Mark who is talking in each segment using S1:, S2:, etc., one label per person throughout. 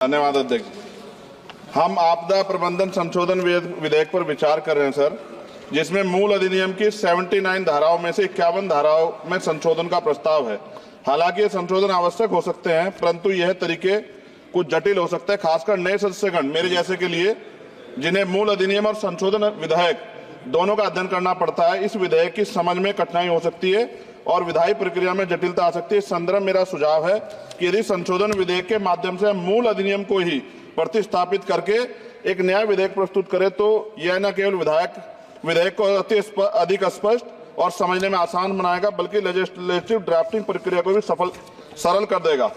S1: धन्यवाद अध्यक्ष। हम आपदा प्रबंधन संशोधन विधेयक पर विचार कर रहे हैं सर, जिसमें मूल अधिनियम की 79 धाराओं में से 51 धाराओं में संशोधन का प्रस्ताव है। हालांकि ये संशोधन आवश्यक हो सकते हैं, परंतु यह तरीके कुछ जटिल हो सकते हैं, खासकर नए सदस्यगण मेरे जैसे के लिए, जिन्हें मूल अधिनियम और संशोधन विधेयक दोनों का अध्ययन करना पड़ता है। इस विधेयक की समझ में कठिनाई हो सकती है और विधायी प्रक्रिया में जटिलता आ सकती है। इस संदर्भ मेरा सुझाव है कि यदि संशोधन विधेयक के माध्यम से मूल अधिनियम को ही प्रतिस्थापित करके एक नया विधेयक प्रस्तुत करें तो यह न केवल विधेयक को अधिक स्पष्ट और समझने में आसान बनाएगा, बल्कि लेजिस्लेटिव ड्राफ्टिंग प्रक्रिया को भी सरल कर देगा।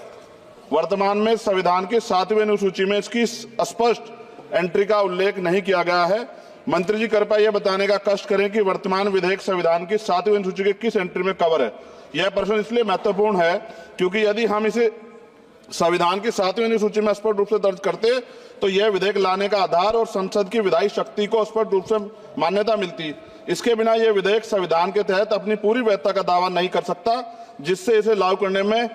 S1: वर्तमान में संविधान की 7वीं अनुसूची में इसकी स्पष्ट एंट्री का उल्लेख नहीं किया गया है। मंत्री जी कृपया यह बताने का कष्ट करें कि वर्तमान विधेयक संविधान की 7वीं अनुसूची के किस एंट्री में कवर है। यह प्रश्न इसलिए महत्वपूर्ण है क्योंकि यदि हम इसे संविधान की 7वीं अनुसूची में स्पष्ट रूप से दर्ज करते तो यह विधेयक लाने का आधार और संसद की विधायी शक्ति को स्पष्ट रूप से मान्यता मिलती। इसके बिना यह विधेयक संविधान के तहत अपनी पूरी वैधता का दावा नहीं कर सकता, जिससे इसे लागू करने में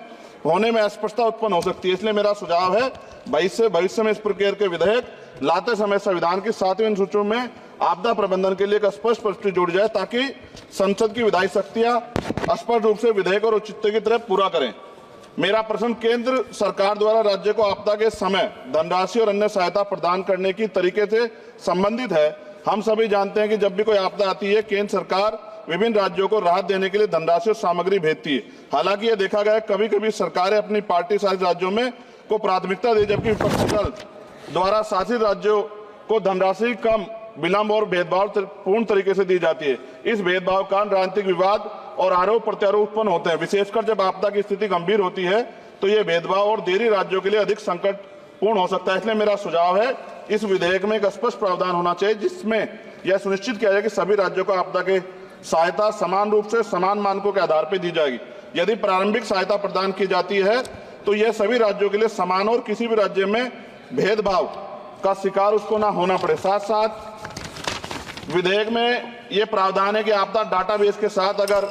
S1: होने में अस्पष्टता उत्पन्न हो सकती है। इसलिए मेरा सुझाव है भविष्य में इस प्रकार के विधेयक लाते समय संविधान की 7वीं अनुसूची में आपदा प्रबंधन के लिए एक स्पष्ट प्रविष्टि जोड़ी जाए, ताकि संसद की विधायी शक्तियां स्पष्ट रूप से विधेयक और औचित्य की तरह पूरा करें। मेरा प्रश्न केंद्र सरकार द्वारा राज्य को आपदा के समय धनराशि और अन्य सहायता प्रदान करने की तरीके से संबंधित है। हम सभी जानते हैं कि जब भी कोई आपदा आती है, केंद्र सरकार विभिन्न राज्यों को राहत देने के लिए धनराशि और सामग्री भेजती है। हालांकि यह देखा गया कभी कभी सरकारें अपनी पार्टी शासित राज्यों में को प्राथमिकता दी, जबकि विपक्षी दल द्वारा शासित राज्यों को धनराशि कम, विलंब और भेदभाव पूर्ण तरीके से दी जाती है। इस भेदभाव का राजनीतिक विवाद और आरोप प्रत्यारोप उत्पन्न होते हैं। विशेषकर जब आपदा की स्थिति गंभीर होती है तो ये भेदभाव और देरी राज्यों के लिए अधिक संकटपूर्ण हो सकता है। इसलिए मेरा सुझाव है इस विधेयक में एक स्पष्ट प्रावधान होना चाहिए, जिसमें यह सुनिश्चित किया जाए कि सभी राज्यों को आपदा के सहायता समान रूप से समान मानकों के आधार पर दी जाएगी। यदि प्रारंभिक सहायता प्रदान की जाती है तो यह सभी राज्यों के लिए समान और किसी भी राज्य में भेदभाव का शिकार उसको ना होना पड़े। साथ साथ विधेयक में यह प्रावधान है कि आपदा डाटाबेस के साथ अगर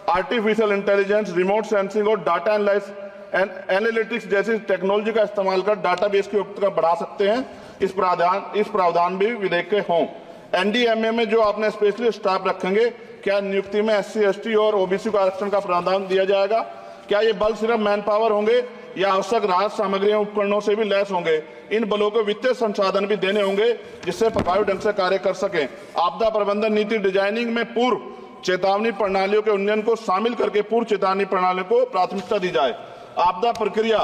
S1: आर्टिफिशियल इंटेलिजेंस, रिमोट सेंसिंग और डाटा एनालिटिक्स जैसी टेक्नोलॉजी का इस्तेमाल कर डाटाबेस की उपयुक्तता बढ़ा सकते हैं। इस प्रावधान भी विधेयक के हों। एनडीएमए में जो आपने स्पेशलिस्ट स्टाफ रखेंगे, क्या नियुक्ति में SC, ST और OBC को आरक्षण का प्रावधान दिया जाएगा? क्या ये बल सिर्फ मैन पावर होंगे या आवश्यक राहत सामग्रियों उपकरणों से भी लैस होंगे? इन बलों को वित्तीय संसाधन भी देने होंगे जिससे प्रभावी ढंग से कार्य कर सकें। आपदा प्रबंधन नीति डिजाइनिंग में पूर्व चेतावनी प्रणालियों के उन्नयन को शामिल करके पूर्व चेतावनी प्रणालियों को प्राथमिकता दी जाए। आपदा प्रक्रिया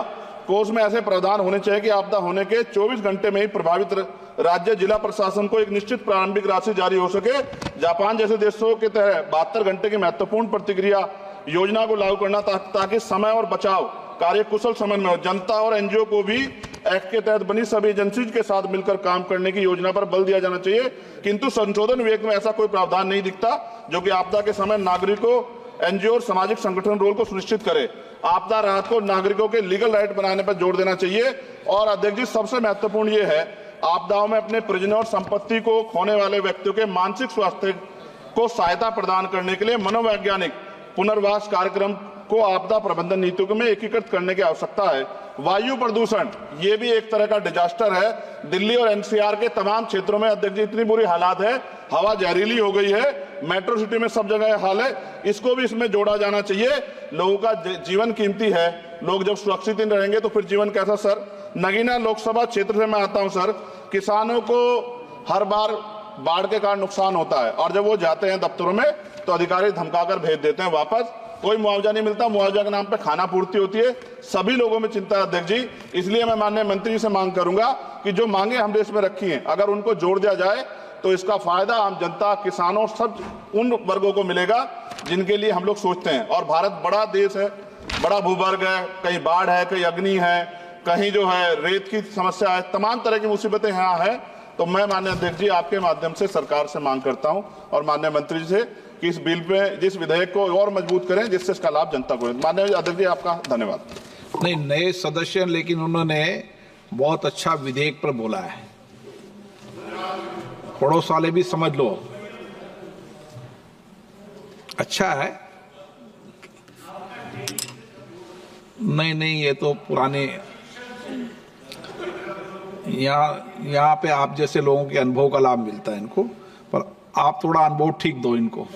S1: कोष में ऐसे प्रावधान होने चाहिए कि आपदा होने के 24 घंटे में ही प्रभावित राज्य जिला प्रशासन को एक निश्चित प्रारंभिक राशि जारी हो सके। जापान जैसे देशों के तहत 72 घंटे की महत्वपूर्ण प्रतिक्रिया योजना को लागू करना, ताकि समय और बचाव कार्य कुशल समय में हो। जनता और NGO को भी एक्ट के तहत बनी सभी एजेंसीज के साथ मिलकर काम करने की योजना पर बल दिया जाना चाहिए, किंतु संशोधन विधेयक में ऐसा कोई प्रावधान नहीं दिखता जो कि आपदा के समय नागरिकों, NGO और सामाजिक संगठन रोल को सुनिश्चित करे। आपदा राहत को नागरिकों के लीगल राइट बनाने पर जोर देना चाहिए। और अध्यक्ष जी, सबसे महत्वपूर्ण ये है, आपदाओं में अपने परिजनों और संपत्ति को खोने वाले व्यक्तियों के मानसिक स्वास्थ्य को सहायता प्रदान करने के लिए मनोवैज्ञानिक पुनर्वास कार्यक्रम को आपदा प्रबंधन नीतियों में एकीकृत करने की आवश्यकता है। वायु प्रदूषण ये भी एक तरह का डिजास्टर है। दिल्ली और NCR के तमाम क्षेत्रों में अध्यक्ष जी इतनी बुरी हालात है, हवा जहरीली हो गई है, मेट्रो सिटी में सब जगह हाल है। इसको भी इसमें जोड़ा जाना चाहिए। लोगों का जीवन कीमती है, लोग जब सुरक्षित नहीं रहेंगे तो फिर जीवन कैसा? सर, नगीना लोकसभा क्षेत्र से मैं आता हूं सर। किसानों को हर बार बाढ़ के कारण नुकसान होता है और जब वो जाते हैं दफ्तरों में तो अधिकारी धमकाकर भेज देते हैं वापस। कोई मुआवजा नहीं मिलता, मुआवजा के नाम पे खाना पूर्ति होती है। सभी लोगों में चिंता है अध्यक्ष जी। इसलिए मैं माननीय मंत्री जी से मांग करूंगा कि जो मांगे हम देश में रखी हैं, अगर उनको जोड़ दिया जाए तो इसका फायदा आम जनता, किसानों, सब उन वर्गों को मिलेगा जिनके लिए हम लोग सोचते हैं। और भारत बड़ा देश है, बड़ा भूभाग है, कहीं बाढ़ है, कहीं अग्नि है, कहीं जो है रेत की समस्या है, तमाम तरह की मुसीबतें यहाँ है। तो मैं माननीय अध्यक्ष जी आपके माध्यम से सरकार से मांग करता हूं और माननीय मंत्री जी से कि इस बिल पे, जिस विधेयक को और मजबूत करें जिससे इसका लाभ जनता को। माननीय अध्यक्ष जी आपका धन्यवाद।
S2: नहीं, नए सदस्य, लेकिन उन्होंने बहुत अच्छा विधेयक पर बोला है। पड़ोस वाले भी समझ लो, अच्छा है। नहीं, ये तो पुराने यहाँ पे आप जैसे लोगों के अनुभव का लाभ मिलता है इनको, पर आप थोड़ा अनुभव ठीक दो इनको।